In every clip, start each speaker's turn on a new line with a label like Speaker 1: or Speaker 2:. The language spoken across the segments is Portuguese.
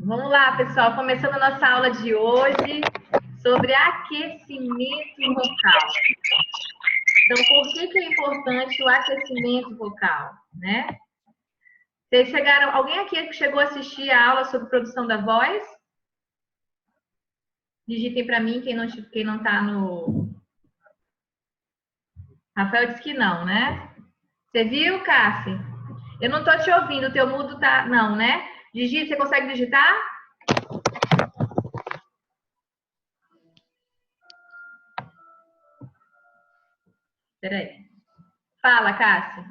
Speaker 1: Vamos lá, pessoal, começando a nossa aula de hoje sobre aquecimento vocal. Então, por que é importante o aquecimento vocal, né? Vocês chegaram, alguém aqui que chegou a assistir a aula sobre produção da voz? Digitem para mim quem não tá no... Rafael disse que não, né? Você viu, Cassi? Eu não tô te ouvindo, o teu mudo tá... Não, né? Digita, você consegue digitar? Peraí. Fala, Cassi.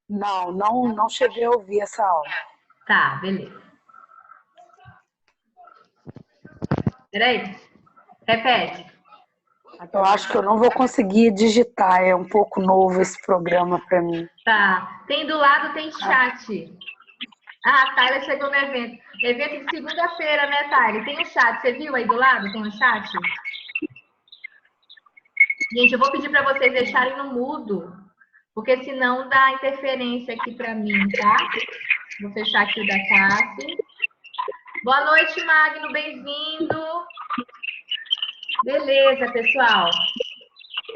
Speaker 2: Não cheguei a ouvir essa aula.
Speaker 1: Tá, beleza. Peraí. Repete.
Speaker 2: Eu acho que eu não vou conseguir digitar, é um pouco novo esse programa para mim.
Speaker 1: Tá. Tem do lado, tem chat. Ah, a Tayla chegou no evento. Evento de segunda-feira, né, Tayla? Tem um chat. Você viu aí do lado? Tem um chat? Gente, eu vou pedir para vocês deixarem no mudo, porque senão dá interferência aqui para mim, tá? Vou fechar aqui o da Cassi. Boa noite, Magno. Bem-vindo. Beleza, pessoal.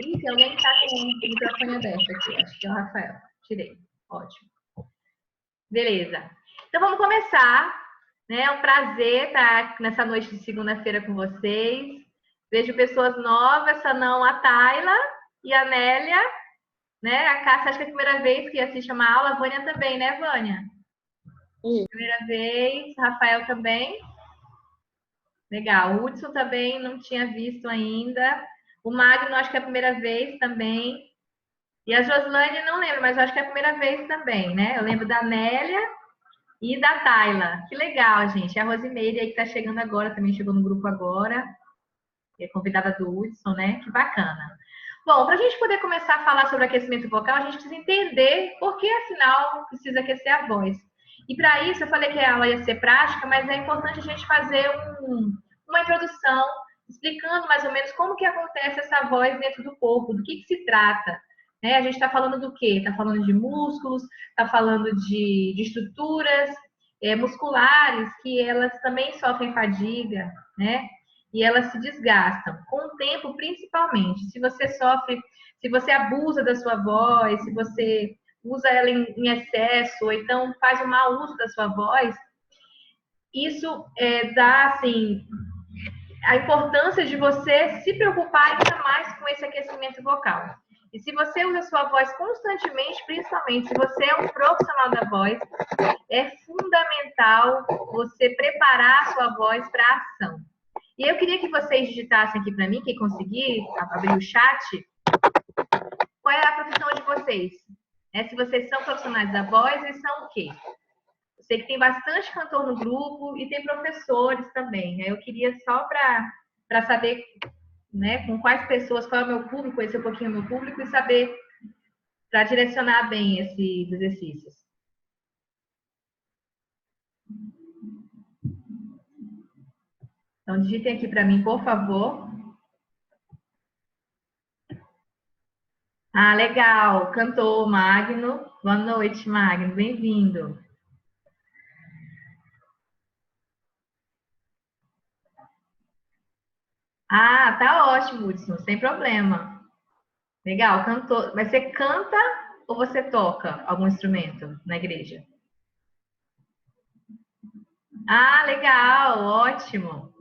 Speaker 1: Ih, tem alguém que está com o microfone aberto aqui. Acho que é o Rafael. Tirei. Ótimo. Beleza. Então, vamos começar. Né? É um prazer estar nessa noite de segunda-feira com vocês. Vejo pessoas novas, essa não, a Tayla e a Nélia. Né? A Cássia, acho que é a primeira vez que assiste uma aula. A Vânia também, né, Vânia? Primeira vez. Rafael também. Legal. O Hudson também não tinha visto ainda. O Magno, acho que é a primeira vez também. E a Joslane, não lembro, mas acho que é a primeira vez também, né? Eu lembro da Nélia e da Tayla. Que legal, gente. A Rosimeire aí que tá chegando agora, também chegou no grupo agora. É convidada do Hudson, né? Que bacana. Bom, para a gente poder começar a falar sobre aquecimento vocal, a gente precisa entender por que, afinal, precisa aquecer a voz. E para isso, eu falei que a aula ia ser prática, mas é importante a gente fazer uma introdução, explicando mais ou menos como que acontece essa voz dentro do corpo, do que se trata. Né? A gente está falando do quê? Está falando de músculos, está falando de estruturas musculares, que elas também sofrem fadiga, né? E elas se desgastam, com o tempo principalmente. Se você sofre, se você abusa da sua voz, se você usa ela em excesso, ou então faz um mau uso da sua voz, isso dá, assim, a importância de você se preocupar ainda mais com esse aquecimento vocal. E se você usa a sua voz constantemente, principalmente se você é um profissional da voz, é fundamental você preparar a sua voz para a ação. E eu queria que vocês digitassem aqui para mim, quem conseguir abrir o chat, qual é a profissão de vocês? Se vocês são profissionais da voz, e são o quê? Eu sei que tem bastante cantor no grupo e tem professores também. Eu queria só para saber, né, com quais pessoas, qual é o meu público, conhecer um pouquinho o meu público e saber, para direcionar bem esses exercícios. Então, digitem aqui para mim, por favor. Ah, legal. Cantor Magno. Boa noite, Magno. Bem-vindo. Ah, tá ótimo, Hudson. Sem problema. Legal. Cantor. Mas você canta ou você toca algum instrumento na igreja? Ah, legal. Ótimo.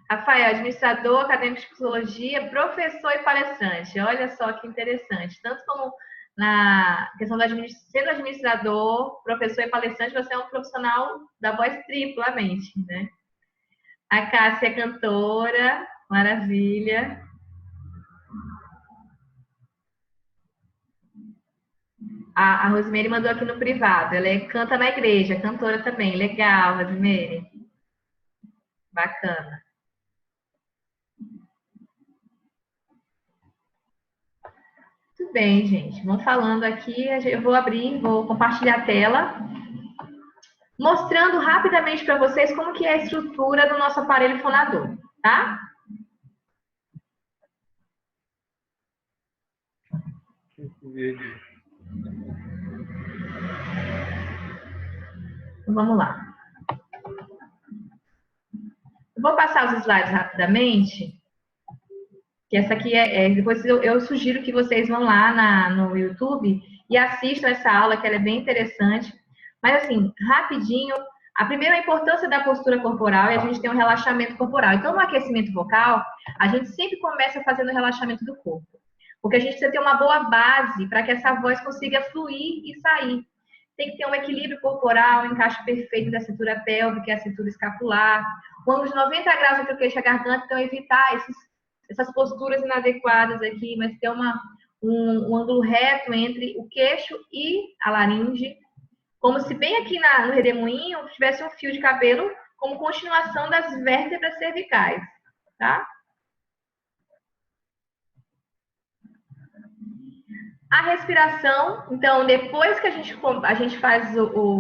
Speaker 1: Rafael, administrador, acadêmico de psicologia, professor e palestrante. Olha só que interessante. Tanto como na questão do sendo administrador, professor e palestrante, você é um profissional da voz triplamente, né? A Cássia é cantora, maravilha. A Rosemary mandou aqui no privado. Ela canta na igreja, cantora também. Legal, Rosemary. Bacana. Muito bem, gente. Vamos falando aqui. Eu vou abrir, vou compartilhar a tela, mostrando rapidamente para vocês como que é a estrutura do nosso aparelho fonador, tá? Então, vamos lá. Vou passar os slides rapidamente, que essa aqui depois eu sugiro que vocês vão lá no YouTube e assistam essa aula, que ela é bem interessante. Mas assim, rapidinho, a primeira importância da postura corporal é a gente ter um relaxamento corporal. Então, no aquecimento vocal, a gente sempre começa fazendo o relaxamento do corpo. Porque a gente precisa ter uma boa base para que essa voz consiga fluir e sair. Tem que ter um equilíbrio corporal, um encaixe perfeito da cintura pélvica e a cintura escapular, um ângulo de 90 graus entre o queixo e a garganta, então evitar essas posturas inadequadas aqui, mas ter um ângulo reto entre o queixo e a laringe, como se bem aqui no redemoinho tivesse um fio de cabelo como continuação das vértebras cervicais, tá? A respiração, então, depois que a gente faz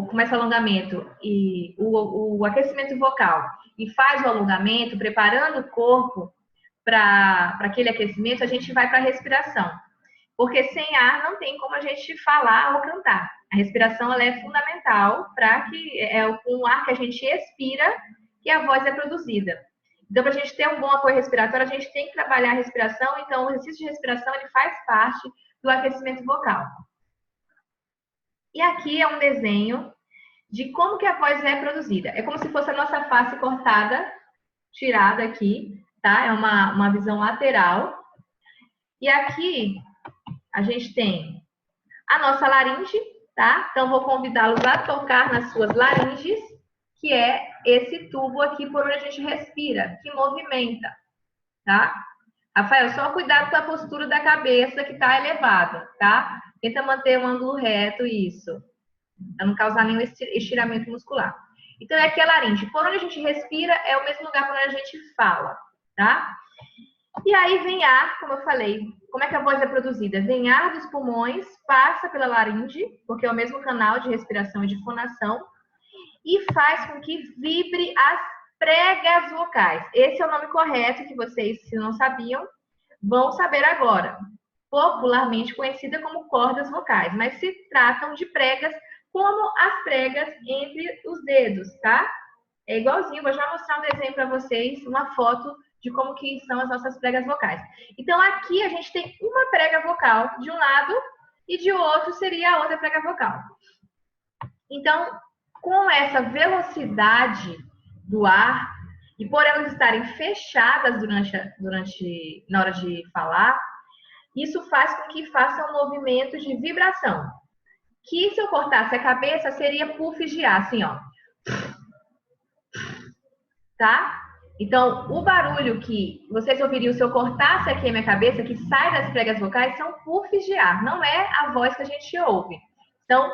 Speaker 1: começa o alongamento e o aquecimento vocal e faz o alongamento, preparando o corpo para aquele aquecimento, a gente vai para a respiração. Porque sem ar não tem como a gente falar ou cantar. A respiração ela é fundamental para que com o ar que a gente expira que a voz é produzida. Então, para a gente ter um bom apoio respiratório, a gente tem que trabalhar a respiração. Então, o exercício de respiração ele faz parte do aquecimento vocal. E aqui é um desenho de como que a voz é produzida. É como se fosse a nossa face cortada, tirada aqui, tá? É uma visão lateral. E aqui a gente tem a nossa laringe, tá? Então, vou convidá-los a tocar nas suas laringes, que é esse tubo aqui por onde a gente respira, que movimenta, tá? Rafael, só cuidado com a postura da cabeça que tá elevada, tá? Tenta manter um ângulo reto, isso. Pra não causar nenhum estiramento muscular. Então, é aqui a laringe. Por onde a gente respira é o mesmo lugar por onde a gente fala, tá? E aí vem ar, como eu falei. Como é que a voz é produzida? Vem ar dos pulmões, passa pela laringe, porque é o mesmo canal de respiração e de fonação, e faz com que vibre as pregas vocais. Esse é o nome correto que vocês, se não sabiam, vão saber agora. Popularmente conhecida como cordas vocais, mas se tratam de pregas como as pregas entre os dedos, tá? É igualzinho, vou já mostrar um desenho para vocês, uma foto de como que são as nossas pregas vocais. Então, aqui a gente tem uma prega vocal de um lado e de outro seria a outra prega vocal. Então, com essa velocidade do ar e por elas estarem fechadas na hora de falar, isso faz com que faça um movimento de vibração. Que se eu cortasse a cabeça, seria puff de ar, assim, ó. Tá? Então, o barulho que vocês ouviriam se eu cortasse aqui a minha cabeça, que sai das pregas vocais, são puffs de ar, não é a voz que a gente ouve. Então,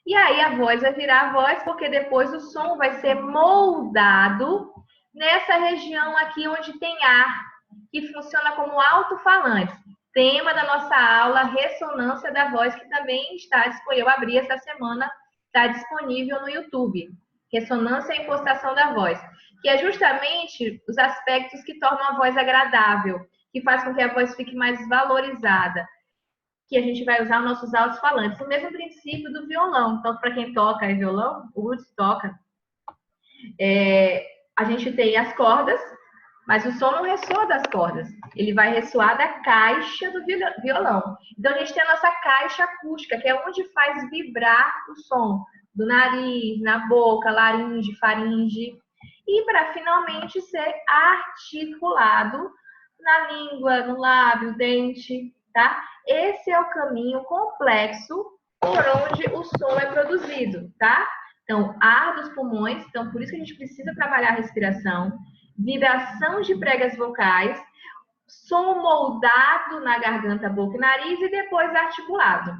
Speaker 1: e aí a voz vai virar a voz, porque depois o som vai ser moldado nessa região aqui onde tem ar, que funciona como alto-falante. Tema da nossa aula, ressonância da voz, que também está disponível. Eu abri essa semana, está disponível no YouTube. Ressonância e impostação da voz, que é justamente os aspectos que tornam a voz agradável, que faz com que a voz fique mais valorizada, que a gente vai usar os nossos alto-falantes. O mesmo princípio do violão. Então, para quem toca violão, o Ruth toca, a gente tem as cordas, mas o som não ressoa das cordas. Ele vai ressoar da caixa do violão. Então, a gente tem a nossa caixa acústica, que é onde faz vibrar o som. Do nariz, na boca, laringe, faringe. E para finalmente ser articulado na língua, no lábio, dente, tá? Esse é o caminho complexo por onde o som é produzido, tá? Então, ar dos pulmões, então por isso que a gente precisa trabalhar a respiração, vibração de pregas vocais, som moldado na garganta, boca e nariz e depois articulado.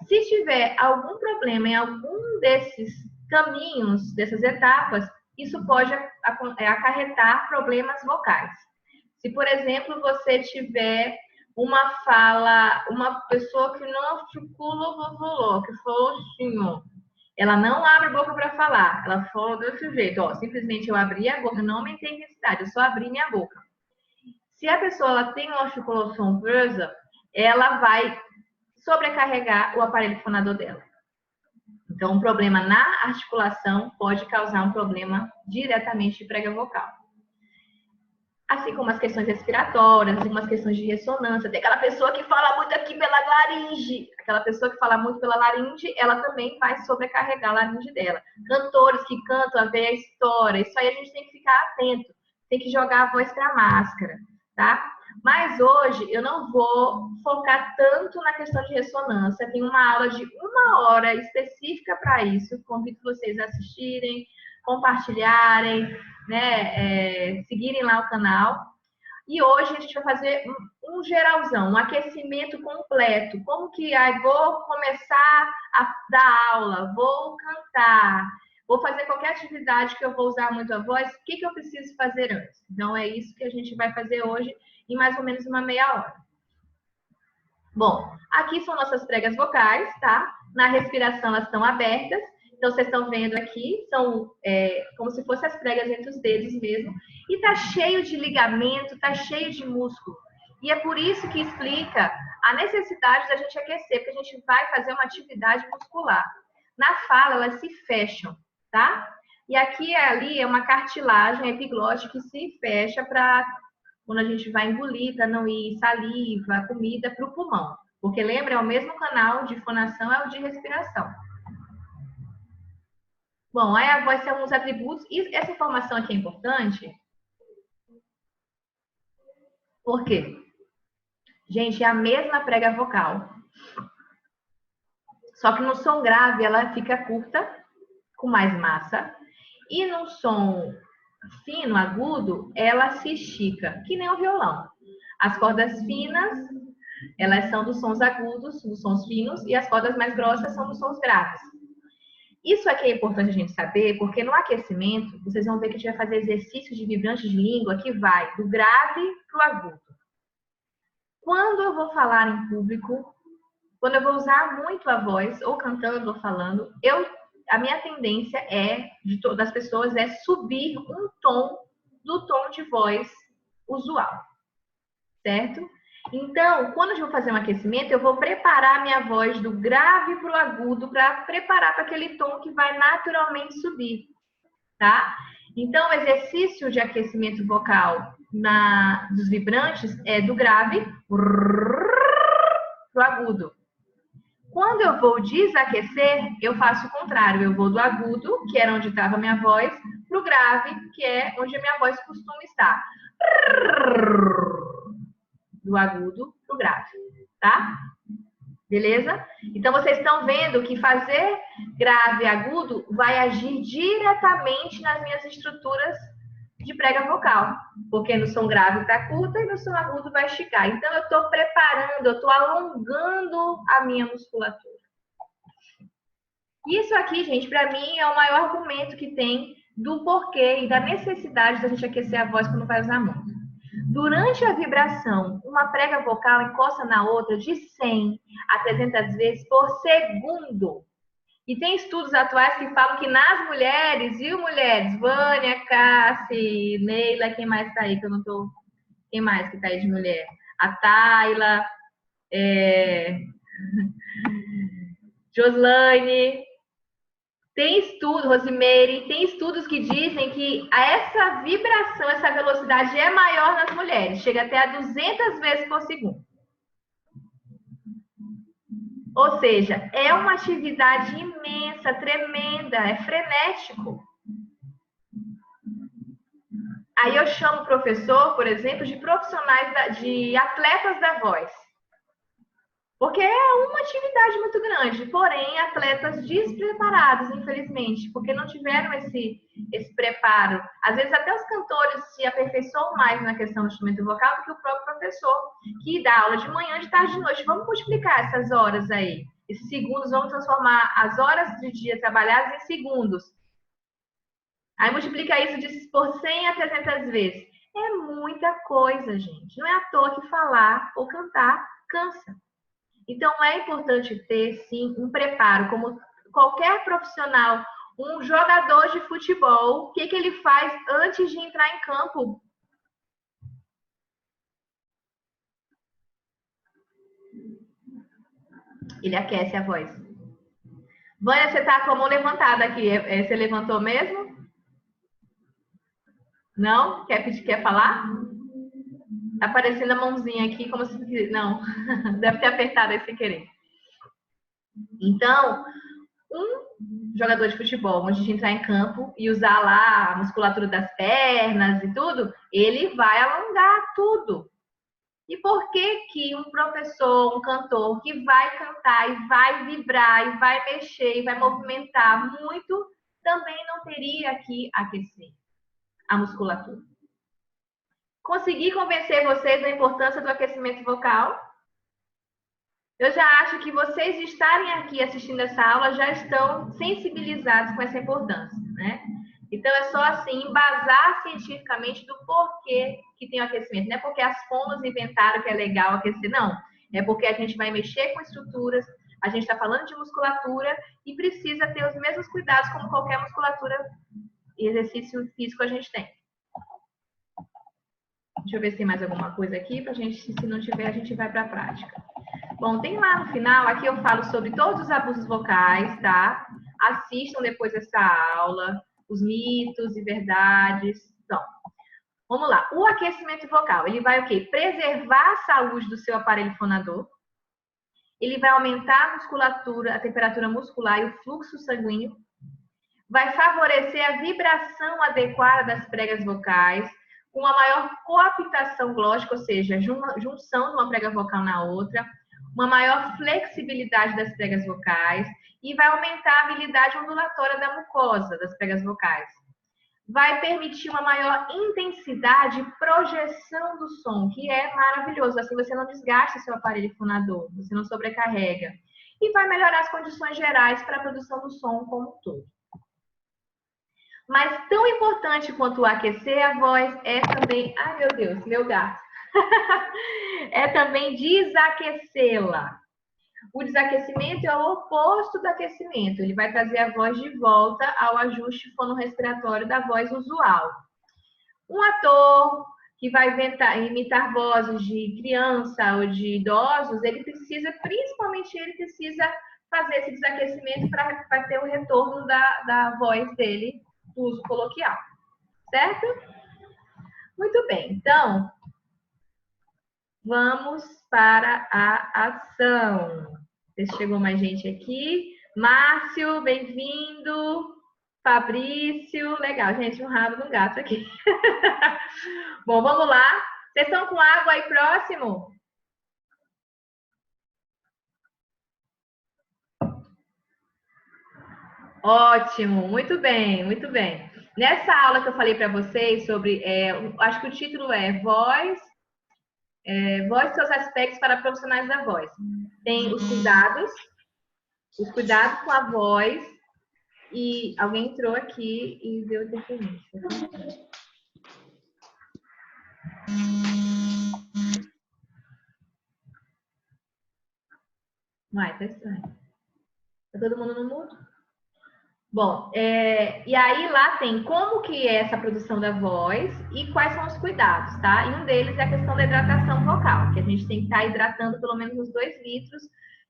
Speaker 1: Se tiver algum problema em algum desses caminhos, dessas etapas, isso pode acarretar problemas vocais. Se, por exemplo, você tiver uma fala, uma pessoa que não articula, que falou assim, ela não abre a boca para falar, ela falou desse jeito, ó, simplesmente eu abri a boca, não aumentei a intensidade, eu só abri minha boca. Se a pessoa ela tem uma articulação presa, ela vai sobrecarregar o aparelho fonador dela. Então, um problema na articulação pode causar um problema diretamente de prega vocal. Assim como as questões respiratórias, algumas questões de ressonância. Tem aquela pessoa que fala muito aqui pela laringe. Aquela pessoa que fala muito pela laringe, ela também vai sobrecarregar a laringe dela. Cantores que cantam, a veia estoura. Isso aí a gente tem que ficar atento. Tem que jogar a voz para a máscara, tá? Mas hoje eu não vou focar tanto na questão de ressonância. Tem uma aula de 1 hora específica para isso. Convido vocês a assistirem, compartilharem, né, seguirem lá o canal. E hoje a gente vai fazer um geralzão, um aquecimento completo. Como que vou começar a dar aula, vou cantar, vou fazer qualquer atividade que eu vou usar muito a voz, o que eu preciso fazer antes? Então é isso que a gente vai fazer hoje em mais ou menos uma meia hora. Bom, aqui são nossas pregas vocais, tá? Na respiração elas estão abertas. Então, vocês estão vendo aqui, são como se fossem as pregas entre os dedos mesmo. E tá cheio de ligamento, tá cheio de músculo. E é por isso que explica a necessidade da gente aquecer, porque a gente vai fazer uma atividade muscular. Na fala, elas se fecham, tá? E aqui e ali é uma cartilagem epiglótica que se fecha para quando a gente vai engolir, para não ir saliva, comida para o pulmão. Porque lembra, é o mesmo canal de fonação, é o de respiração. Bom, aí a voz tem alguns atributos. E essa informação aqui é importante. Por quê? Gente, é a mesma prega vocal. Só que no som grave ela fica curta, com mais massa. E no som fino, agudo, ela se estica, que nem o violão. As cordas finas, elas são dos sons agudos, dos sons finos, e as cordas mais grossas são dos sons graves. Isso aqui é importante a gente saber, porque no aquecimento, vocês vão ver que a gente vai fazer exercícios de vibrantes de língua que vai do grave para o agudo. Quando eu vou falar em público, quando eu vou usar muito a voz, ou cantando ou falando, a minha tendência das pessoas é subir um tom do tom de voz usual, certo? Então, quando eu vou fazer um aquecimento, eu vou preparar a minha voz do grave para o agudo, para preparar para aquele tom que vai naturalmente subir, tá? Então, o exercício de aquecimento vocal dos vibrantes é do grave para o agudo. Quando eu vou desaquecer, eu faço o contrário. Eu vou do agudo, que era onde estava a minha voz, para o grave, que é onde a minha voz costuma estar. Do agudo para o grave, tá? Beleza? Então, vocês estão vendo que fazer grave e agudo vai agir diretamente nas minhas estruturas de prega vocal. Porque no som grave está curta e no som agudo vai esticar. Então, eu estou preparando, eu estou alongando a minha musculatura. Isso aqui, gente, para mim é o maior argumento que tem do porquê e da necessidade da gente aquecer a voz quando vai usar muito. Durante a vibração, uma prega vocal encosta na outra de 100 a 300 vezes por segundo. E tem estudos atuais que falam que nas mulheres, viu, mulheres? Vânia, Cassi, Neila, quem mais tá aí que eu não tô... Quem mais que tá aí de mulher? A Tayla, Joslaine... Tem estudos, Rosemary, tem estudos que dizem que essa vibração, essa velocidade é maior nas mulheres, chega até a 200 vezes por segundo. Ou seja, é uma atividade imensa, tremenda, é frenético. Aí eu chamo o professor, por exemplo, de profissionais, de atletas da voz. Porque é uma atividade muito grande, porém, atletas despreparados, infelizmente, porque não tiveram esse preparo. Às vezes, até os cantores se aperfeiçoam mais na questão do instrumento vocal do que o próprio professor, que dá aula de manhã, de tarde, de noite. Vamos multiplicar essas horas aí. Esses segundos, vamos transformar as horas de dia trabalhadas em segundos. Aí multiplica isso por 100 a 300 vezes. É muita coisa, gente. Não é à toa que falar ou cantar cansa. Então, é importante ter, sim, um preparo, como qualquer profissional, um jogador de futebol, o que ele faz antes de entrar em campo? Ele aquece a voz. Vânia, você tá com a mão levantada aqui. Você levantou mesmo? Não? Quer falar? Tá aparecendo a mãozinha aqui como se... Não, deve ter apertado aí sem querer. Então, um jogador de futebol, antes de entrar em campo e usar lá a musculatura das pernas e tudo, ele vai alongar tudo. E por que que um professor, um cantor que vai cantar e vai vibrar e vai mexer e vai movimentar muito, também não teria que aquecer a musculatura? Consegui convencer vocês da importância do aquecimento vocal? Eu já acho que vocês estarem aqui assistindo essa aula já estão sensibilizados com essa importância, né? Então, é só assim, embasar cientificamente do porquê que tem o aquecimento. Não é porque as fonos inventaram que é legal aquecer, não. É porque a gente vai mexer com estruturas, a gente está falando de musculatura e precisa ter os mesmos cuidados como qualquer musculatura e exercício físico a gente tem. Deixa eu ver se tem mais alguma coisa aqui, pra gente, se não tiver, a gente vai para a prática. Bom, tem lá no final, aqui eu falo sobre todos os abusos vocais, tá? Assistam depois essa aula, os mitos e verdades. Então, vamos lá. O aquecimento vocal, ele vai o quê? Preservar a saúde do seu aparelho fonador. Ele vai aumentar a musculatura, a temperatura muscular e o fluxo sanguíneo. Vai favorecer a vibração adequada das pregas vocais, com uma maior coaptação glótica, ou seja, junção de uma prega vocal na outra, uma maior flexibilidade das pregas vocais e vai aumentar a habilidade ondulatória da mucosa das pregas vocais. Vai permitir uma maior intensidade e projeção do som, que é maravilhoso. Assim você não desgasta seu aparelho fonador, você não sobrecarrega. E vai melhorar as condições gerais para a produção do som como um todo. Mas tão importante quanto aquecer a voz é também... Ai, meu Deus, meu gato. É também desaquecê-la. O desaquecimento é o oposto do aquecimento. Ele vai trazer a voz de volta ao ajuste fonorrespiratório da voz usual. Um ator que vai imitar vozes de criança ou de idosos, ele precisa, principalmente ele precisa fazer esse desaquecimento para ter o retorno da voz dele do uso coloquial. Certo? Muito bem. Então, vamos para a ação. Se chegou mais gente aqui. Márcio, bem-vindo. Fabrício, legal, gente, um rabo no gato aqui. Bom, vamos lá. Vocês estão com água aí próximo? Ótimo, muito bem, muito bem. Nessa aula que eu falei para vocês sobre, acho que o título é Voz e seus aspectos para profissionais da voz. Tem os cuidados com a voz, e alguém entrou aqui e deu interferência. Uai, tá estranho. Tá todo mundo no mudo? Bom, e aí lá tem como que é essa produção da voz e quais são os cuidados, tá? E um deles é a questão da hidratação vocal, que a gente tem que estar hidratando pelo menos uns 2 litros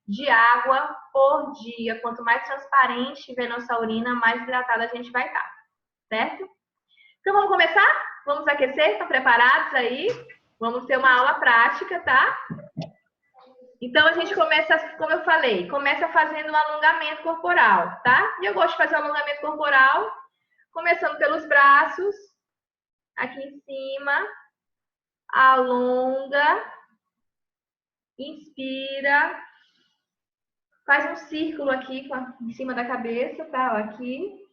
Speaker 1: de água por dia. Quanto mais transparente tiver nossa urina, mais hidratada a gente vai estar, certo? Então vamos começar? Vamos aquecer? Estão preparados aí? Vamos ter uma aula prática, tá? Então, a gente começa, como eu falei, começa fazendo um alongamento corporal, tá? E eu gosto de fazer um alongamento corporal, começando pelos braços, aqui em cima, alonga, inspira, faz um círculo aqui em cima da cabeça, tá? Ó, aqui.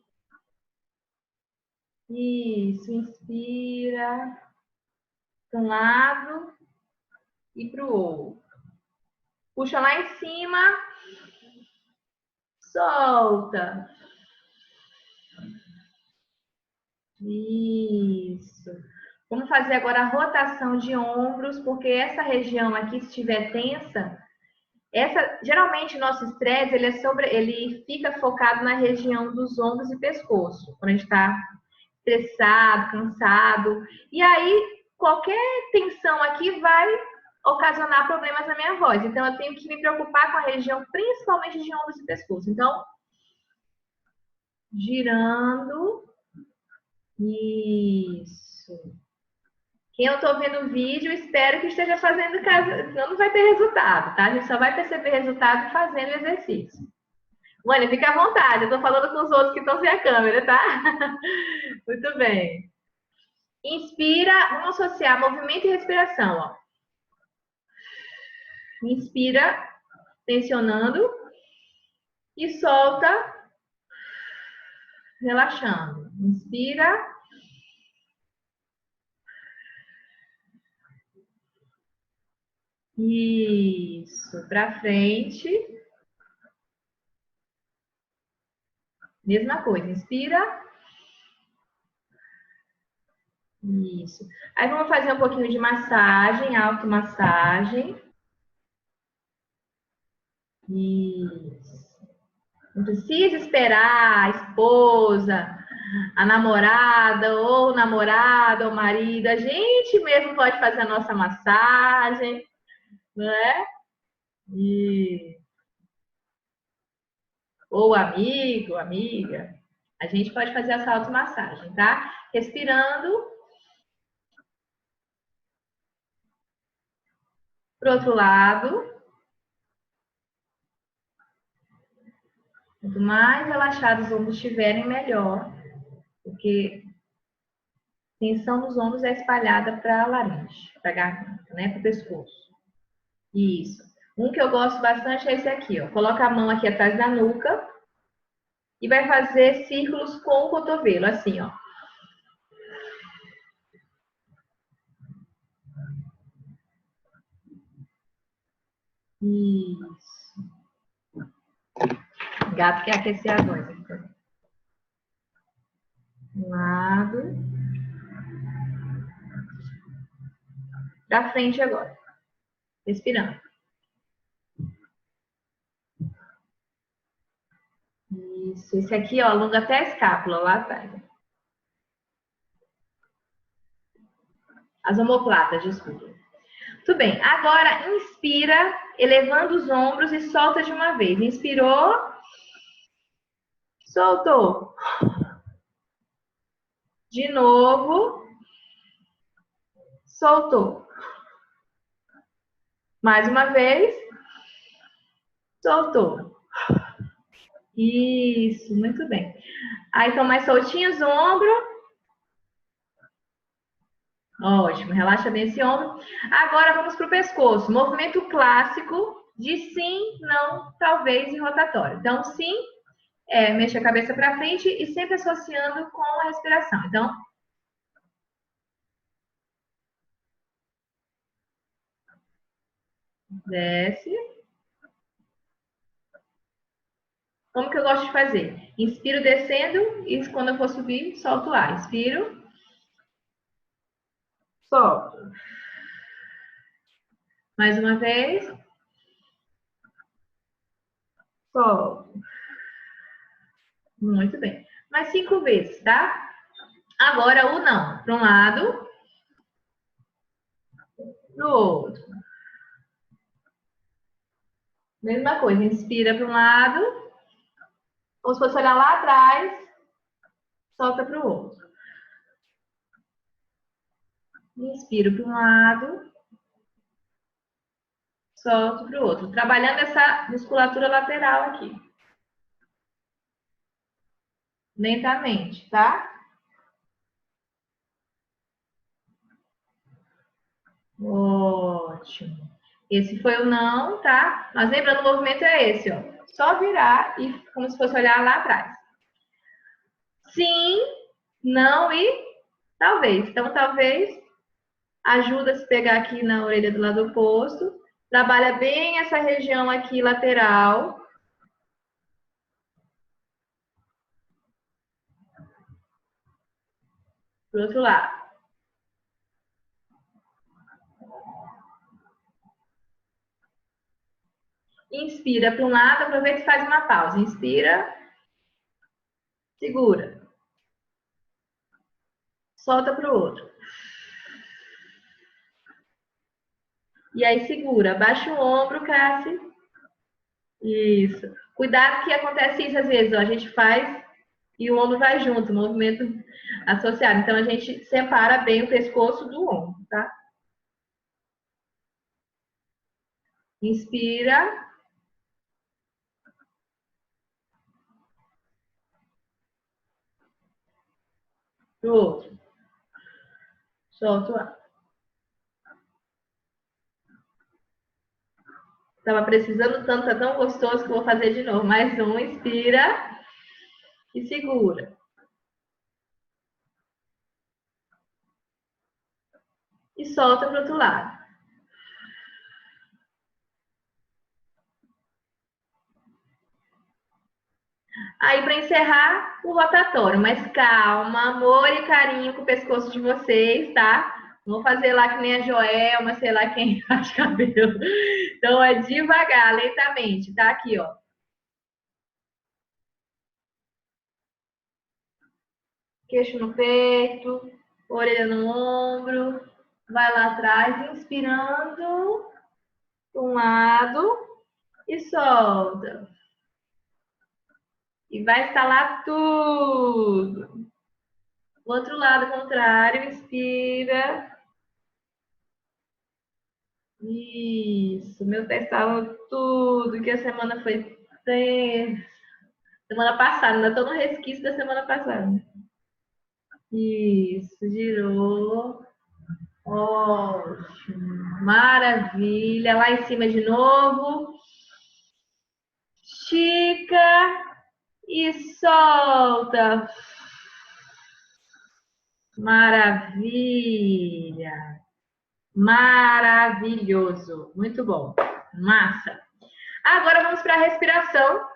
Speaker 1: Isso, inspira para um lado e para o outro. Puxa lá em cima, solta. Isso. Vamos fazer agora a rotação de ombros, porque essa região aqui, se estiver tensa, geralmente nosso estresse ele fica focado na região dos ombros e pescoço, quando a gente está estressado, cansado. E aí, qualquer tensão aqui vai ocasionar problemas na minha voz. Então, eu tenho que me preocupar com a região, principalmente de ombros e pescoço. Então, girando. Isso. Quem eu tô vendo o vídeo, espero que esteja fazendo caso, senão não vai ter resultado, tá? A gente só vai perceber resultado fazendo o exercício. Mônica, fica à vontade, eu tô falando com os outros que estão sem a câmera, tá? Muito bem. Inspira, vamos associar movimento e respiração, ó. Inspira, tensionando, e solta, relaxando. Inspira. Isso, para frente. Mesma coisa, inspira. Isso. Aí vamos fazer um pouquinho de massagem, automassagem. Isso. Não precisa esperar a esposa, a namorada, ou o namorado, ou o marido. A gente mesmo pode fazer a nossa massagem, não é? E... Ou amigo, amiga. A gente pode fazer essa automassagem, tá? Respirando. Pro outro lado. Quanto mais relaxados os ombros estiverem, melhor. Porque tensão nos ombros é espalhada para a laringe, para a garganta, né? Para o pescoço. Isso. Um que eu gosto bastante é esse aqui, ó. Coloca a mão aqui atrás da nuca e vai fazer círculos com o cotovelo, assim, ó. Isso. O gato quer aquecer a voz. Um lado. Pra frente agora. Respirando. Isso. Esse aqui, ó, alonga até a escápula lá atrás. As omoplatas, desculpa. Tudo bem. Agora, inspira, elevando os ombros e solta de uma vez. Inspirou. Soltou. De novo. Soltou. Mais uma vez. Soltou. Isso, muito bem. Aí, estão mais soltinhos o ombro. Ótimo, relaxa bem esse ombro. Agora vamos para o pescoço. Movimento clássico de sim, não, talvez e rotatório. Então, sim, mexe a cabeça para frente e sempre associando com a respiração. Então, desce. Como que eu gosto de fazer? Inspiro descendo e quando eu for subir, solto o ar. Inspiro. Solto. Mais uma vez. Solto. Muito bem. Mais 5 vezes, tá? Agora o não. Para um lado. Para o outro. Mesma coisa. Inspira para um lado. Como se fosse olhar lá atrás. Solta para o outro. Inspiro para um lado. Solto para o outro. Trabalhando essa musculatura lateral aqui. Lentamente, tá? Ótimo. Esse foi o não, tá? Mas lembrando, o movimento é esse, ó. Só virar e como se fosse olhar lá atrás. Sim, não e talvez. Então, talvez ajuda a se pegar aqui na orelha do lado oposto. Trabalha bem essa região aqui lateral. Pro outro lado. Inspira para um lado, aproveita e faz uma pausa. Inspira. Segura. Solta para o outro. E aí segura. Baixa o ombro, Cassi. Isso. Cuidado que acontece isso às vezes. Ó, a gente faz E o ombro vai junto, movimento associado. Então, a gente separa bem o pescoço do ombro, tá? Inspira. Pro outro. Solta o ar. Tava precisando tanto, tá tão gostoso que eu vou fazer de novo. Mais um, inspira e segura. E solta pro outro lado. Aí, para encerrar, o rotatório. Mas calma, amor e carinho com o pescoço de vocês, tá? Não vou fazer lá que nem a Joelma, sei lá quem faz cabelo. Então, é devagar, lentamente, tá? Aqui, ó. Queixo no peito, orelha no ombro. Vai lá atrás, inspirando. Um lado e solta. E vai estalar tudo. O outro lado contrário, inspira. Isso, meu pé estava tudo, que a semana foi tensa. Semana passada, ainda estou no resquício da semana passada. Isso, girou. Ótimo, maravilha. Lá em cima de novo. Estica e solta. Maravilha. Maravilhoso. Muito bom. Massa. Agora vamos para a respiração.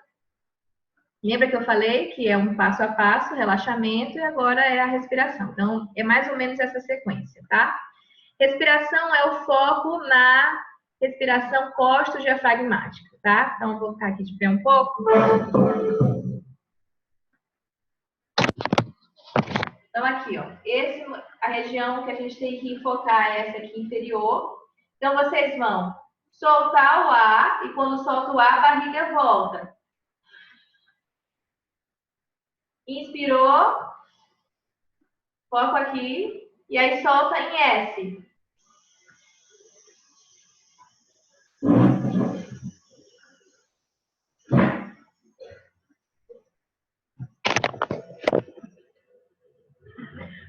Speaker 1: Lembra que eu falei que é um passo a passo, relaxamento, e agora é a respiração. Então, é mais ou menos essa sequência, tá? Respiração é o foco na respiração costo-diafragmática, tá? Então, eu vou ficar aqui de pé um pouco. Então, aqui, ó. A região que a gente tem que focar é essa aqui inferior. Então, vocês vão soltar o ar e quando solta o ar, a barriga volta. Inspirou, foco aqui, e aí solta em S.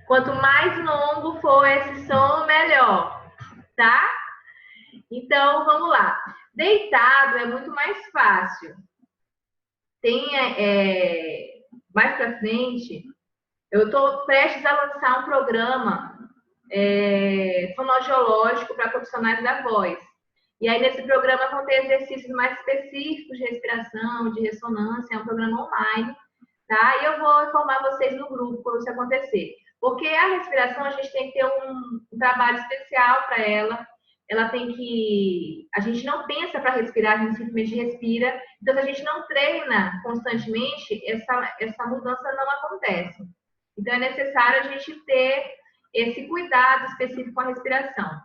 Speaker 1: Quanto mais longo for esse som, melhor, tá? Então, vamos lá. Deitado é muito mais fácil. Mais pra frente, eu estou prestes a lançar um programa fonoaudiológico para profissionais da voz. E aí, nesse programa, vão ter exercícios mais específicos de respiração, de ressonância, é um programa online, tá? E eu vou informar vocês no grupo quando isso acontecer. Porque a respiração, a gente tem que ter um trabalho especial para ela. Ela tem que... A gente não pensa para respirar, a gente simplesmente respira. Então, se a gente não treina constantemente, essa mudança não acontece. Então, é necessário a gente ter esse cuidado específico com a respiração.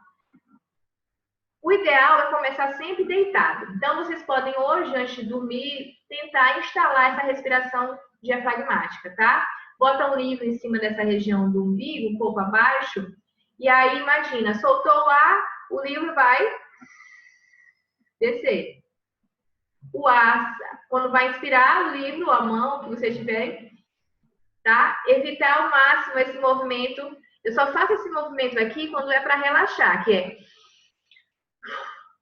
Speaker 1: O ideal é começar sempre deitado. Então, vocês podem hoje, antes de dormir, tentar instalar essa respiração diafragmática, tá? Bota um livro em cima dessa região do umbigo, um pouco abaixo, e aí imagina, soltou o ar, o livro vai descer. O ar, quando vai inspirar o livro, a mão, que você tiver, tá? Evitar ao máximo esse movimento. Eu só faço esse movimento aqui quando é para relaxar, que é...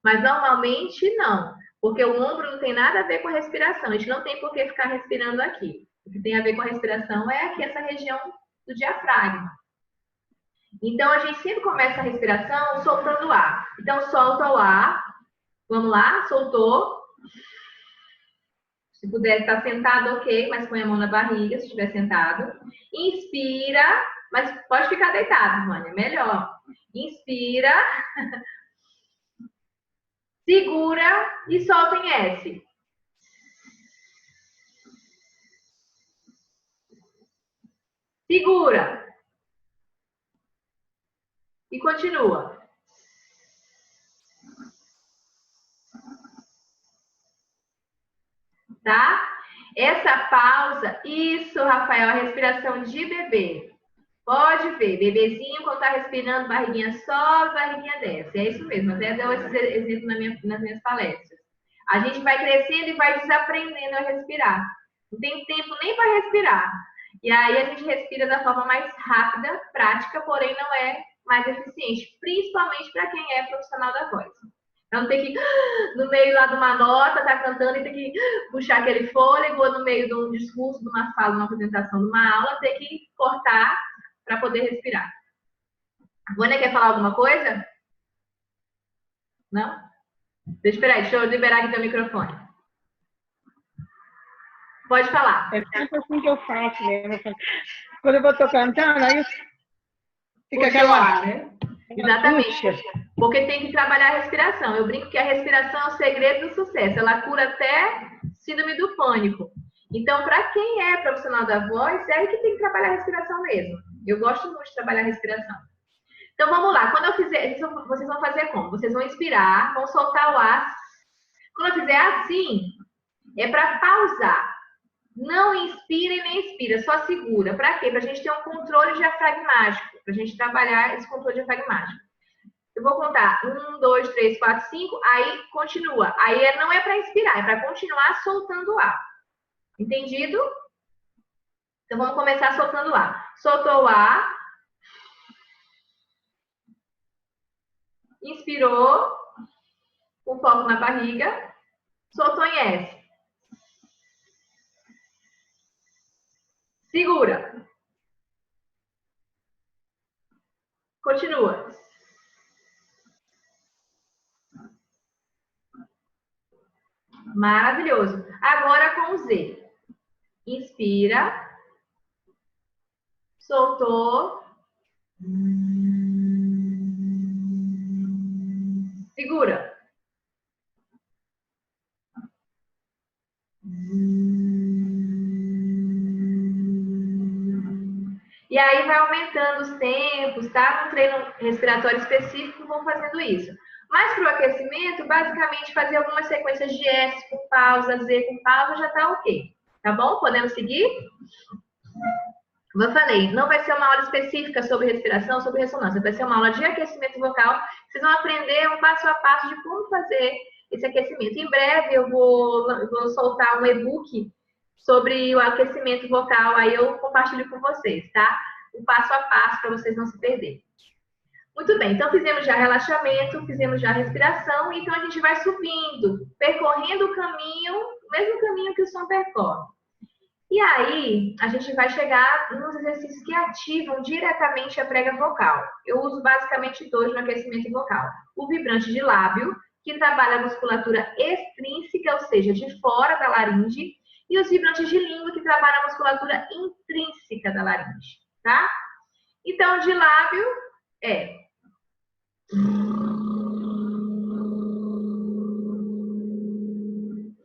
Speaker 1: Mas normalmente não, porque o ombro não tem nada a ver com a respiração. A gente não tem por que ficar respirando aqui. O que tem a ver com a respiração é aqui essa região do diafragma. Então a gente sempre começa a respiração soltando o ar. Então solta o ar. Vamos lá, soltou. Se puder estar sentado, ok, mas põe a mão na barriga se estiver sentado. Inspira, mas pode ficar deitado, Vânia, melhor. Inspira. Segura e solta em S. Segura. E continua. Tá? Essa pausa, isso, Rafael, a respiração de bebê. Pode ver, bebezinho, quando tá respirando, barriguinha sobe, barriguinha desce. É isso mesmo, até deu esse exemplo nas minhas palestras. A gente vai crescendo e vai desaprendendo a respirar. Não tem tempo nem para respirar. E aí a gente respira da forma mais rápida, prática, porém não é mais eficiente, principalmente para quem é profissional da voz. Então tem que, no meio lá de uma nota, tá cantando e tem que puxar aquele fôlego, ou no meio de um discurso, de uma fala, de uma apresentação, de uma aula, tem que cortar para poder respirar. A Vânia quer falar alguma coisa? Não? Deixa eu liberar aqui teu microfone. Pode falar.
Speaker 3: É sempre assim que eu faço mesmo. Quando eu vou tô cantando, aí fica aquela...
Speaker 1: né? Exatamente. Porque tem que trabalhar a respiração. Eu brinco que a respiração é o segredo do sucesso. Ela cura até síndrome do pânico. Então, para quem é profissional da voz, é aí que tem que trabalhar a respiração mesmo. Eu gosto muito de trabalhar a respiração. Então, vamos lá. Quando eu fizer, vocês vão fazer como? Vocês vão inspirar, vão soltar o ar. Quando eu fizer assim, é para pausar. Não inspira e nem expira, só segura. Para quê? Para a gente ter um controle diafragmático. Para a gente trabalhar esse controle diafragmático. Eu vou contar 1, 2, 3, 4, 5, aí continua. Aí não é para inspirar, é para continuar soltando o ar. Entendido? Então vamos começar soltando o ar. Soltou o ar. Inspirou. Com foco na barriga. Soltou em S. Segura. Continua. Maravilhoso. Agora com o Z. Inspira. Soltou. Segura. E aí vai aumentando os tempos, tá? No treino respiratório específico vão fazendo isso. Mas para o aquecimento, basicamente fazer algumas sequências de S com pausa, Z com pausa, já tá ok. Tá bom? Podemos seguir? Como eu falei, não vai ser uma aula específica sobre respiração, sobre ressonância. Vai ser uma aula de aquecimento vocal. Vocês vão aprender um passo a passo de como fazer esse aquecimento. Em breve eu vou soltar um e-book sobre o aquecimento vocal. Aí eu compartilho com vocês, tá? O passo a passo para vocês não se perderem. Muito bem, então fizemos já relaxamento, fizemos já respiração. Então a gente vai subindo, percorrendo o caminho, o mesmo caminho que o som percorre. E aí, a gente vai chegar nos exercícios que ativam diretamente a prega vocal. Eu uso basicamente 2 no aquecimento vocal. O vibrante de lábio, que trabalha a musculatura extrínseca, ou seja, de fora da laringe, e os vibrantes de língua, que trabalham a musculatura intrínseca da laringe, tá? Então, de lábio é...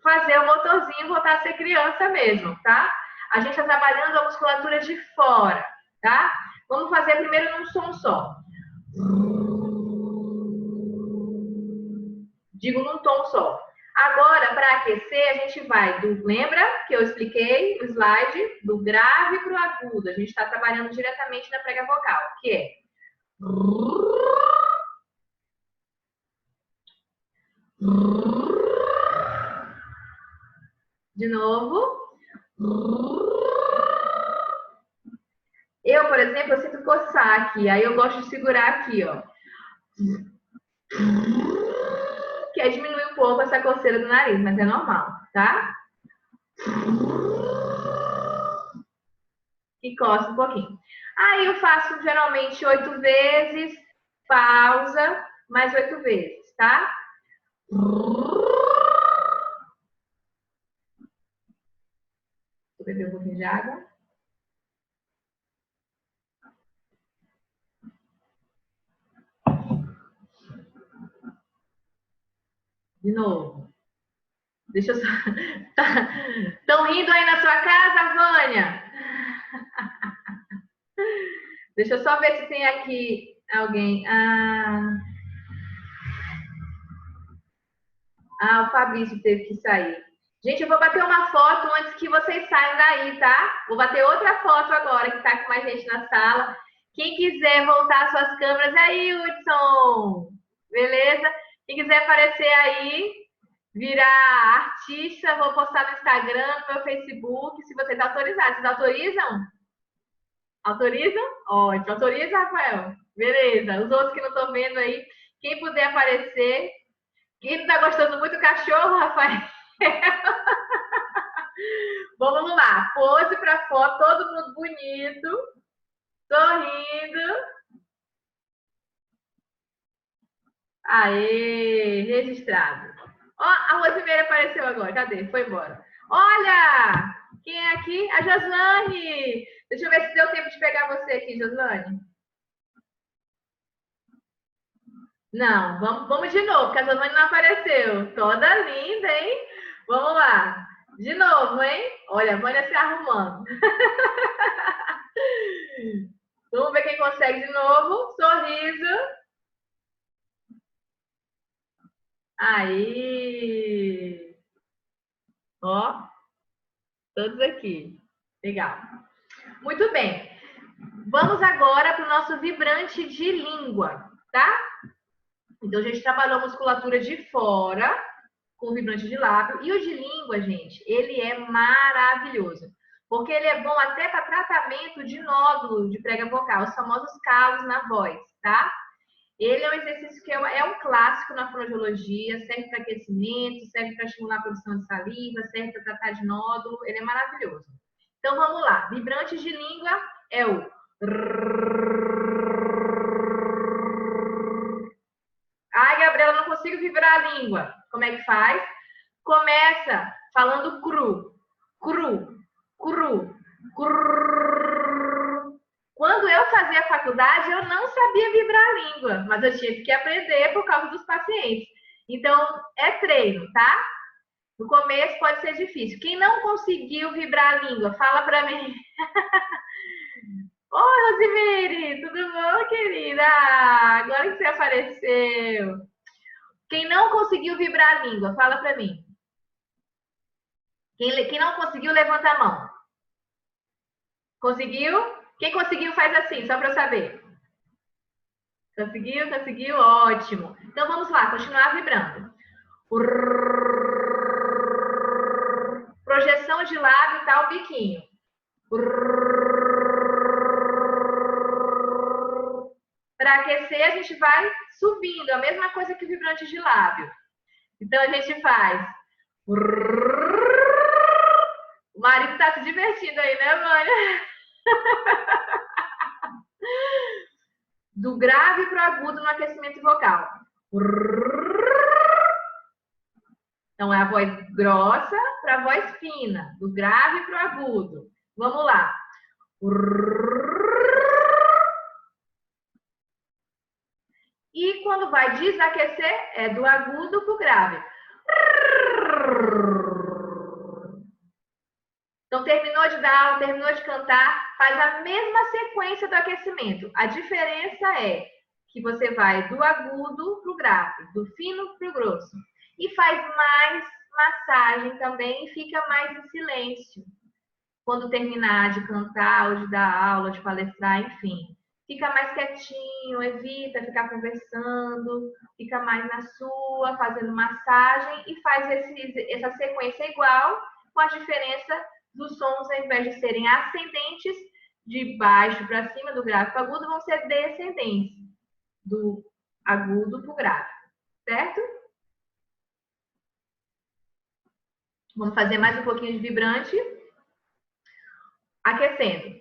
Speaker 1: fazer o motorzinho voltar a ser criança mesmo, tá? A gente está trabalhando a musculatura de fora, tá? Vamos fazer primeiro num som só. Digo num tom só. Agora, para aquecer, a gente vai do... Lembra que eu expliquei no slide? Do grave para o agudo. A gente está trabalhando diretamente na prega vocal, que é... De novo. Eu, por exemplo, eu sinto coçar aqui. Aí eu gosto de segurar aqui, ó. Que é diminuir um pouco essa coceira do nariz, mas é normal, tá? E coça um pouquinho. Aí eu faço geralmente 8 vezes, pausa, mais 8 vezes, tá? Vou beber um pouquinho de água. De novo. Deixa eu só... Estão rindo aí na sua casa, Vânia? Deixa eu só ver se tem aqui alguém. O Fabrício teve que sair. Gente, eu vou bater uma foto antes que vocês saiam daí, tá? Vou bater outra foto agora, que tá com mais gente na sala. Quem quiser voltar suas câmeras aí, Hudson. Beleza? Quem quiser aparecer aí, virar artista, vou postar no Instagram, no meu Facebook, se vocês autorizarem. Vocês autorizam? Autorizam? Ótimo. Autoriza, Rafael? Beleza. Os outros que não estão vendo aí, quem puder aparecer. Quem não tá gostando muito do cachorro, Rafael? Vamos lá. Pose para foto, todo mundo bonito, sorrindo. Aê, registrado. Ó, a Rosimeira apareceu agora. Cadê? Foi embora. Olha! Quem é aqui? A Joslane. Deixa eu ver se deu tempo de pegar você aqui, Joslane. Não, vamos de novo, porque a Joslane não apareceu. Toda linda, hein? Vamos lá. De novo, hein? Olha, a Vânia se arrumando. Vamos ver quem consegue de novo. Sorriso. Aí. Ó, todos aqui. Legal. Muito bem. Vamos agora para o nosso vibrante de língua, tá? Então, a gente trabalhou a musculatura de fora com o vibrante de lábio. E o de língua, gente, ele é maravilhoso. Porque ele é bom até para tratamento de nódulo de prega vocal, os famosos calos na voz, tá? Ele é um exercício que é um clássico na fonoaudiologia, serve para aquecimento, serve para estimular a produção de saliva, serve para tratar de nódulo, ele é maravilhoso. Então vamos lá, vibrante de língua é o... Ai, Gabriela, não consigo vibrar a língua. Como é que faz? Começa falando cru, cru, cru, cru. Quando eu fazia faculdade, eu não sabia vibrar a língua, mas eu tive que aprender por causa dos pacientes. Então, é treino, tá? No começo pode ser difícil. Quem não conseguiu vibrar a língua, fala pra mim. Oi, Rosemary, tudo bom, querida? Agora que você apareceu. Quem não conseguiu vibrar a língua, fala pra mim. Quem não conseguiu, levanta a mão. Conseguiu? Quem conseguiu, faz assim, só para eu saber. Conseguiu? Conseguiu? Ótimo. Então, vamos lá, continuar vibrando. Projeção de lábio, tá o biquinho. Para aquecer, a gente vai subindo, a mesma coisa que o vibrante de lábio. Então, a gente faz... O marido está se divertindo aí, né, Vânia? Do grave para o agudo no aquecimento vocal. Então, é a voz grossa para a voz fina. Do grave para o agudo. Vamos lá. E quando vai desaquecer, é do agudo para o grave. Então, terminou de dar aula, terminou de cantar, faz a mesma sequência do aquecimento. A diferença é que você vai do agudo para o grave, do fino para o grosso. E faz mais massagem também e fica mais em silêncio. Quando terminar de cantar ou de dar aula, de palestrar, enfim. Fica mais quietinho, evita ficar conversando, fica mais na sua, fazendo massagem e faz essa sequência igual, com a diferença dos sons, ao invés de serem ascendentes, de baixo para cima, do grave para o agudo, vão ser descendentes, do agudo para o grave, certo? Vamos fazer mais um pouquinho de vibrante. Aquecendo.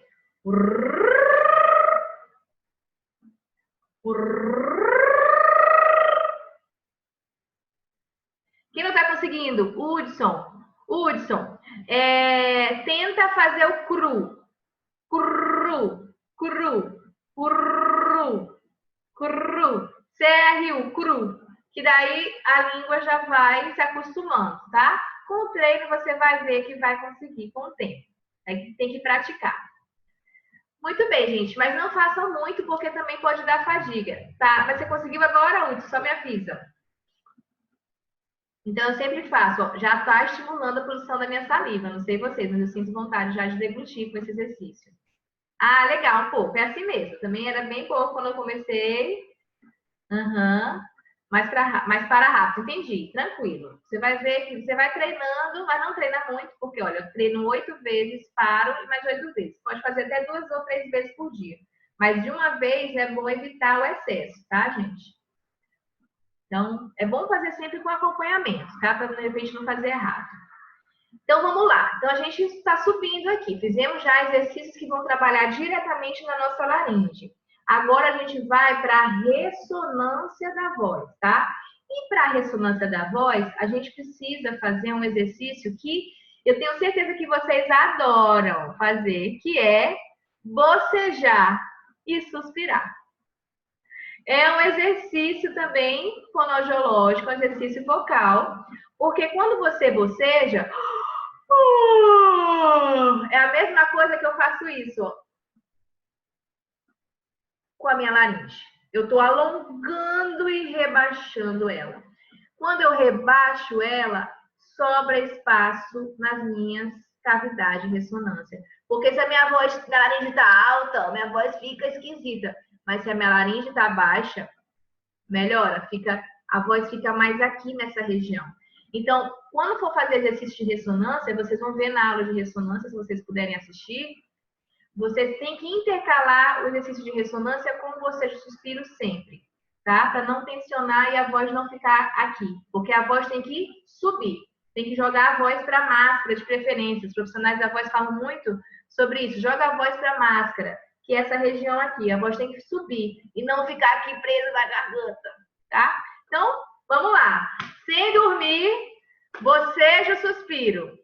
Speaker 1: Quem não está conseguindo? Hudson. Tenta fazer o cru. Cru. CRU, cru. Que daí a língua já vai se acostumando, tá? Com o treino você vai ver que vai conseguir com o tempo. Aí tem que praticar. Muito bem, gente, mas não façam muito porque também pode dar fadiga, tá? Mas você conseguiu agora, Hudson? Só me avisa. Então, eu sempre faço, ó, já está estimulando a produção da minha saliva. Não sei vocês, mas eu sinto vontade já de deglutir com esse exercício. Ah, legal, um pouco. É assim mesmo. Também era bem pouco quando eu comecei. Aham. Mas para rápido, entendi. Tranquilo. Você vai ver que você vai treinando, mas não treina muito, porque, olha, eu treino 8 vezes, paro e mais 8 vezes. Pode fazer até 2 ou 3 vezes por dia. Mas de uma vez é bom evitar o excesso, tá, gente? Então, é bom fazer sempre com acompanhamento, tá? Para, de repente, não fazer errado. Então, vamos lá. Então, a gente está subindo aqui. Fizemos já exercícios que vão trabalhar diretamente na nossa laringe. Agora, a gente vai para a ressonância da voz, tá? E para a ressonância da voz, a gente precisa fazer um exercício que eu tenho certeza que vocês adoram fazer, que é bocejar e suspirar. É um exercício também fonoaudiológico, um exercício vocal, porque quando você boceja, é a mesma coisa que eu faço isso, ó, com a minha laringe. Eu estou alongando e rebaixando ela. Quando eu rebaixo ela, sobra espaço nas minhas cavidades de ressonância. Porque se a minha laringe está alta, minha voz fica esquisita. Mas se a minha laringe está baixa, melhora, a voz fica mais aqui nessa região. Então, quando for fazer exercício de ressonância, vocês vão ver na aula de ressonância, se vocês puderem assistir, vocês têm que intercalar o exercício de ressonância com o bocejo e suspiro sempre, tá? Para não tensionar e a voz não ficar aqui, porque a voz tem que subir, tem que jogar a voz para a máscara, de preferência. Os profissionais da voz falam muito sobre isso, joga a voz para a máscara, que é essa região aqui, a voz tem que subir e não ficar aqui presa na garganta, tá? Então, vamos lá. Sem dormir, bocejo, suspiro.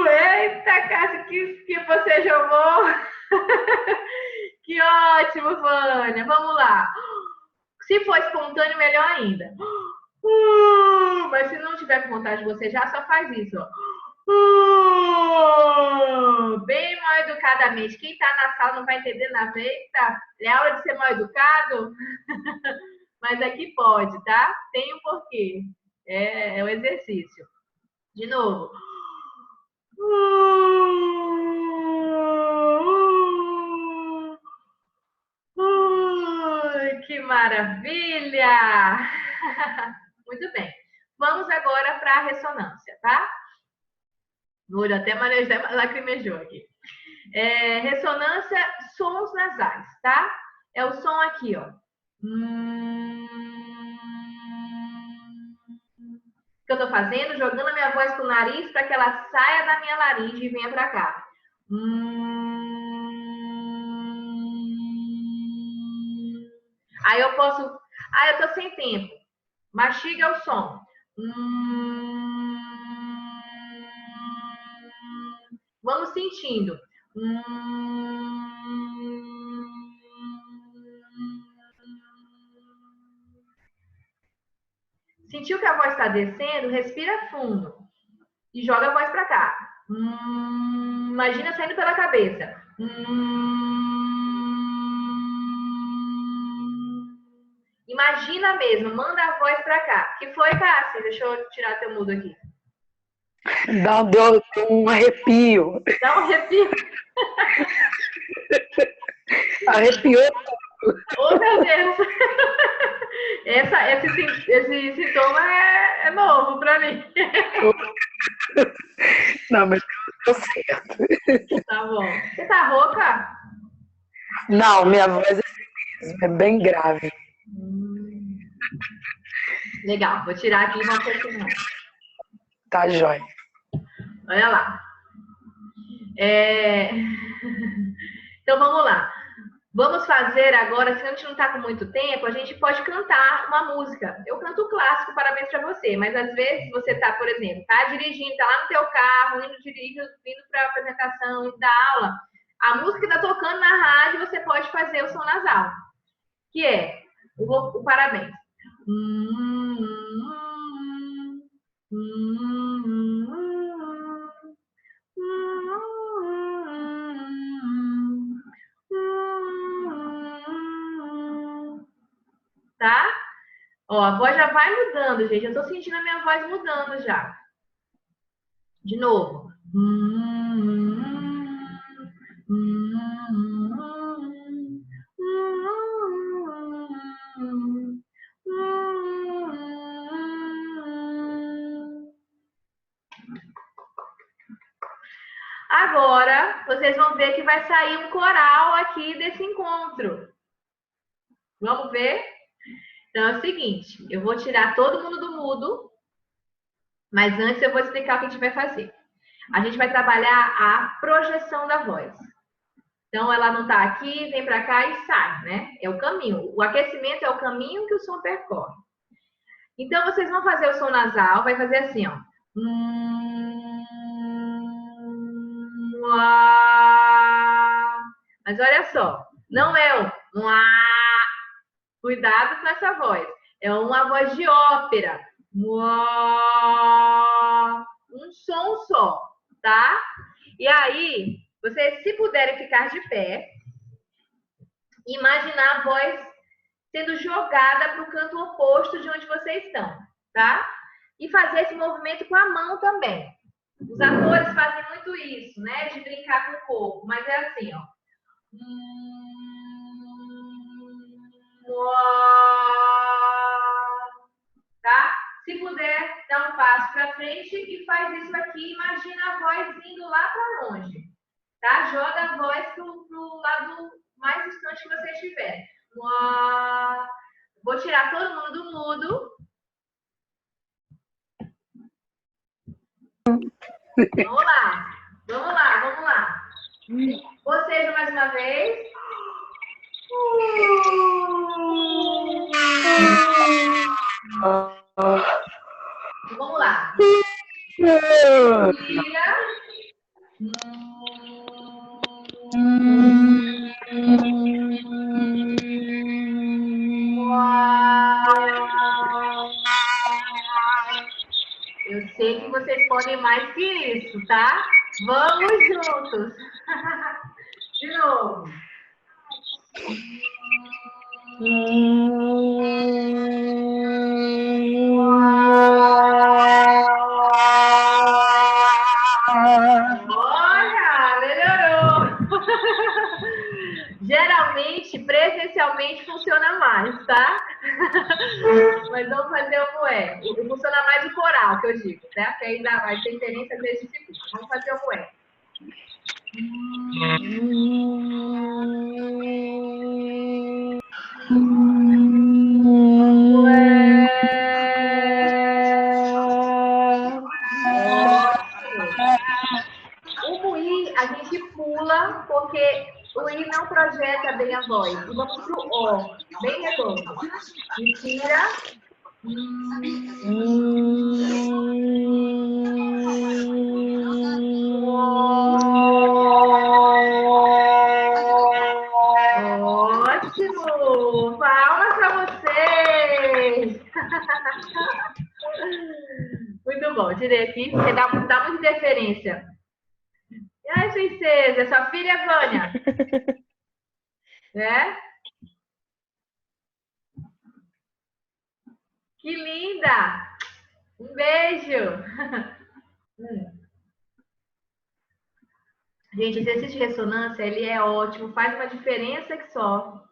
Speaker 1: Eita, Cássia, que você jogou! Que ótimo, Vânia! Vamos lá. Se for espontâneo, melhor ainda. Mas se não tiver com vontade de você já, só faz isso, ó. Bem mal educadamente. Quem tá na sala não vai entender nada. Eita, é a hora de ser mal educado? Mas aqui pode, tá? Tem um porquê. É o exercício. De novo. Que maravilha! Muito bem. Vamos agora para a ressonância, tá? O olho até lacrimejou aqui. Ressonância, sons nasais, tá? É o som aqui, ó. Que eu tô fazendo? Jogando a minha voz pro nariz para que ela saia da minha laringe e venha para cá. Aí eu posso... eu tô sem tempo. Mastiga o som. Vamos sentindo. Sentiu que a voz está descendo? Respira fundo e joga a voz para cá. Imagina saindo pela cabeça. Imagina mesmo, manda a voz para cá. Que foi, Cássia? Deixa eu tirar teu mudo aqui.
Speaker 2: Deu um arrepio.
Speaker 1: Dá um arrepio.
Speaker 2: Arrepiou.
Speaker 1: Oh, meu Deus! Esse sintoma é novo para mim.
Speaker 2: Não, mas deu certo.
Speaker 1: Tá bom. Você tá rouca?
Speaker 2: Não, minha voz é bem grave.
Speaker 1: Legal, vou tirar aqui e vamos continuar.
Speaker 2: Tá, jóia.
Speaker 1: Olha lá. Então vamos lá. Vamos fazer agora, se a gente não está com muito tempo, a gente pode cantar uma música. Eu canto o clássico, parabéns para você, mas às vezes você está, por exemplo, tá dirigindo, tá lá no teu carro, indo para a apresentação, indo da aula, a música está tocando na rádio, você pode fazer o som nasal, que é o parabéns. Ó, a voz já vai mudando, gente. Eu tô sentindo a minha voz mudando já. De novo. Agora, vocês vão ver que vai sair um coral aqui desse encontro. Vamos ver? Então é o seguinte, eu vou tirar todo mundo do mudo, mas antes eu vou explicar o que a gente vai fazer. A gente vai trabalhar a projeção da voz. Então ela não está aqui, vem para cá e sai, né? É o caminho. O aquecimento é o caminho que o som percorre. Então vocês vão fazer o som nasal, vai fazer assim, ó. Mas olha só, não é o cuidado com essa voz. É uma voz de ópera. Um som só, tá? E aí, vocês, se puderem ficar de pé, imaginar a voz sendo jogada para o canto oposto de onde vocês estão, tá? E fazer esse movimento com a mão também. Os atores fazem muito isso, né? De brincar com o corpo, mas é assim, ó. Tá? Se puder, dá um passo para frente e faz isso aqui. Imagina a voz indo lá para longe, tá? Joga a voz pro lado mais distante que você estiver. Vou tirar todo mundo do mudo. Vamos lá, vamos lá, vamos lá. Vocês mais uma vez. Vamos lá. Tira. Eu sei que vocês podem mais que isso, tá? Vamos juntos. De novo. Olha, melhorou. Geralmente, presencialmente, funciona mais, tá? Mas vamos fazer o moé. Funciona mais o coral, que eu digo, tá? Porque ainda vai ter interferência, às vezes dificulta. Vamos fazer o moé. O muí a gente pula porque o i não projeta bem a voz. E vamos pro o, bem redondo. Inspira. Ótimo! Palmas para vocês! Muito bom, tirei aqui, porque dá muita interferência. E aí, princesa, sua filha Vânia? Né? Que linda! Um beijo! Gente, esse exercício de ressonância, ele é ótimo, faz uma diferença que só.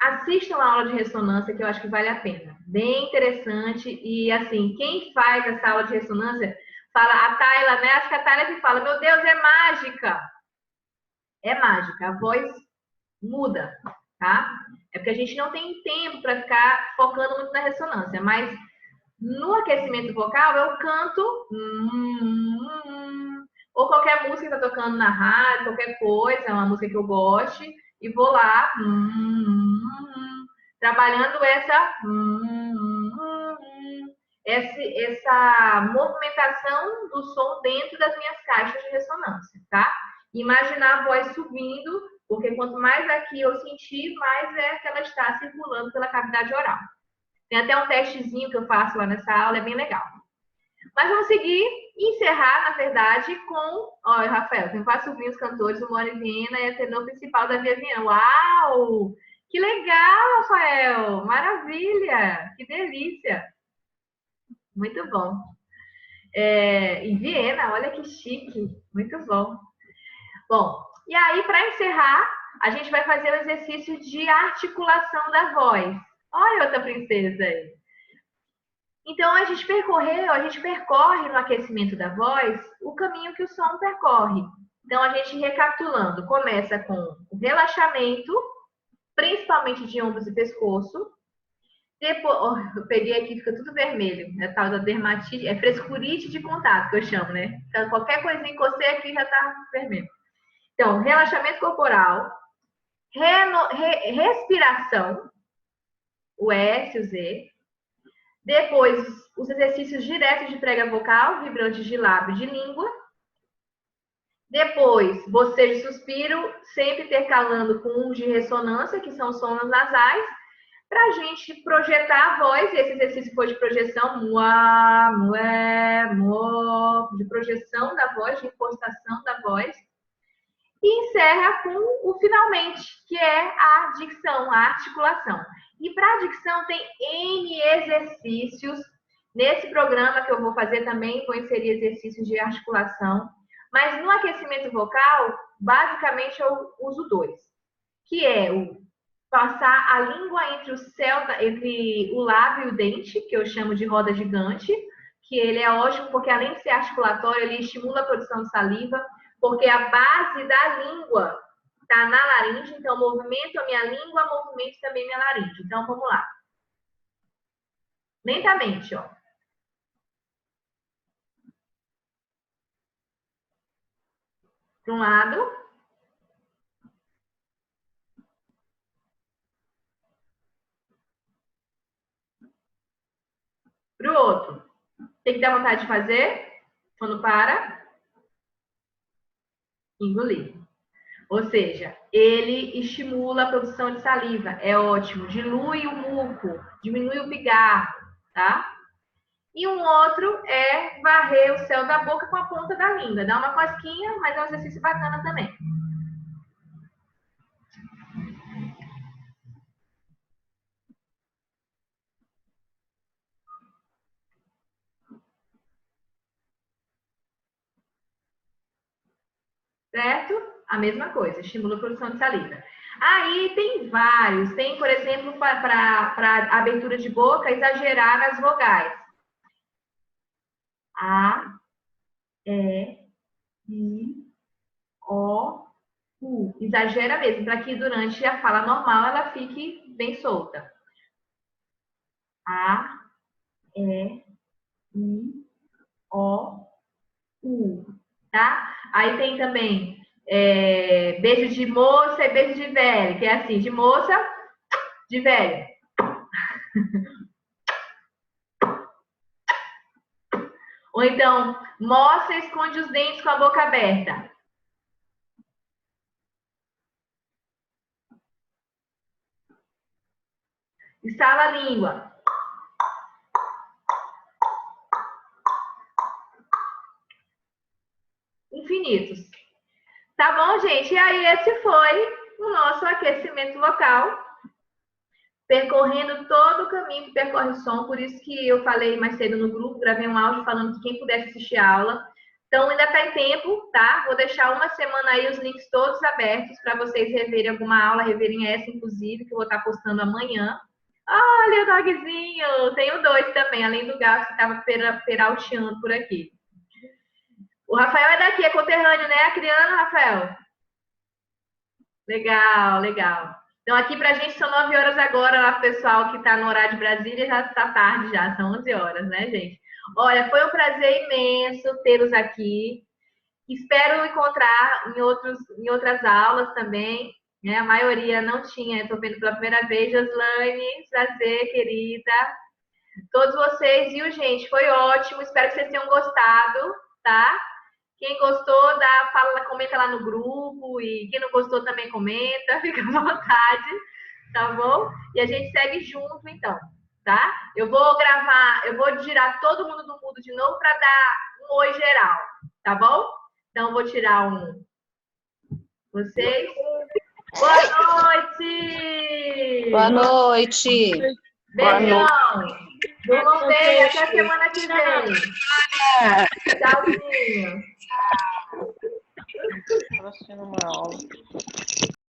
Speaker 1: Assistam a aula de ressonância, que eu acho que vale a pena. Bem interessante. E, assim, quem faz essa aula de ressonância, fala, a Tayla, né? Acho que a Tayla que fala, meu Deus, é mágica. É mágica, a voz muda, tá? É porque a gente não tem tempo para ficar focando muito na ressonância, mas no aquecimento vocal eu canto ou qualquer música que está tocando na rádio, qualquer coisa, uma música que eu goste, e vou lá trabalhando essa movimentação do som dentro das minhas caixas de ressonância, tá? Imaginar a voz subindo, porque quanto mais aqui eu sentir, mais é que ela está circulando pela cavidade oral. Tem até um testezinho que eu faço lá nessa aula, é bem legal. Mas vamos seguir e encerrar, na verdade, com... Olha, Rafael, tem 4 sobrinhos cantores, o Mori Viena e a tenor principal da Via Viana. Uau! Que legal, Rafael! Maravilha! Que delícia! Muito bom. Em Viena, olha que chique. Muito bom. Bom, e aí, para encerrar, a gente vai fazer o exercício de articulação da voz. Olha outra princesa aí. Então, a gente percorre no aquecimento da voz o caminho que o som percorre. Então, a gente recapitulando, começa com o relaxamento, principalmente de ombros e pescoço. Depois, eu peguei aqui, fica tudo vermelho. É tal da dermatite, é frescurite de contato que eu chamo, né? Então, qualquer coisinha que encostei aqui já tá vermelho. Então, relaxamento corporal, respiração, o S, o Z. Depois, os exercícios diretos de prega vocal, vibrantes de lábio e de língua. Depois, bocejo e suspiro, sempre intercalando com um de ressonância, que são sons nasais, para a gente projetar a voz. Esse exercício foi de projeção, muá, mué, mo, de projeção da voz, de impostação da voz. E encerra com o finalmente, que é a dicção, a articulação. E para a dicção tem N exercícios. Nesse programa que eu vou fazer também, vou inserir exercícios de articulação. Mas no aquecimento vocal, basicamente eu uso dois. Que é o passar a língua entre o lábio e o dente, que eu chamo de roda gigante. Que ele é ótimo porque além de ser articulatório, ele estimula a produção de saliva. Porque a base da língua está na laringe, então movimento a minha língua, movimento também minha laringe. Então, vamos lá. Lentamente, ó. Para um lado. Para o outro. Tem que dar vontade de fazer. Quando para. Engolir. Ou seja, ele estimula a produção de saliva. É ótimo. Dilui o muco. Diminui o pigarro, tá? E um outro é varrer o céu da boca com a ponta da língua. Dá uma cosquinha, mas é um exercício bacana também. Certo? A mesma coisa, estimula a produção de saliva. Aí tem vários. Tem, por exemplo, para abertura de boca, exagerar nas vogais. A, E, I, O, U. Exagera mesmo, para que durante a fala normal ela fique bem solta. A, E, I, O, U. Tá? Aí tem também beijo de moça e beijo de velho, que é assim, de moça, de velho. Ou então, moça e esconde os dentes com a boca aberta. Estala a língua. Infinitos. Tá bom, gente? E aí, esse foi o nosso aquecimento vocal. Percorrendo todo o caminho que percorre o som. Por isso que eu falei mais cedo no grupo, gravei um áudio falando que quem pudesse assistir a aula. Então, ainda está em tempo, tá? Vou deixar uma semana aí os links todos abertos para vocês reverem alguma aula, reverem essa, inclusive, que eu vou estar postando amanhã. Olha o dogzinho! Tenho dois também, além do gato que estava peralteando por aqui. O Rafael é daqui, é conterrâneo, né? Acriano, Rafael? Legal, legal. Então, aqui pra gente são 9 horas agora, lá, pessoal que tá no horário de Brasília, já está tarde já, são 11 horas, né, gente? Olha, foi um prazer imenso tê-los aqui. Espero encontrar em outras aulas também, né? A maioria não tinha, estou vendo pela primeira vez. Joslane, prazer, querida. Todos vocês, viu, gente? Foi ótimo, espero que vocês tenham gostado, tá? Quem gostou, comenta lá no grupo, e quem não gostou também comenta, fica à vontade, tá bom? E a gente segue junto, então, tá? Eu vou tirar todo mundo do mudo de novo para dar um oi geral, tá bom? Então, vou tirar um. Vocês. Boa noite!
Speaker 4: Boa noite.
Speaker 1: Beijão! Durmam bem, até a semana que vem. Tchauzinho.
Speaker 3: Próxima aula.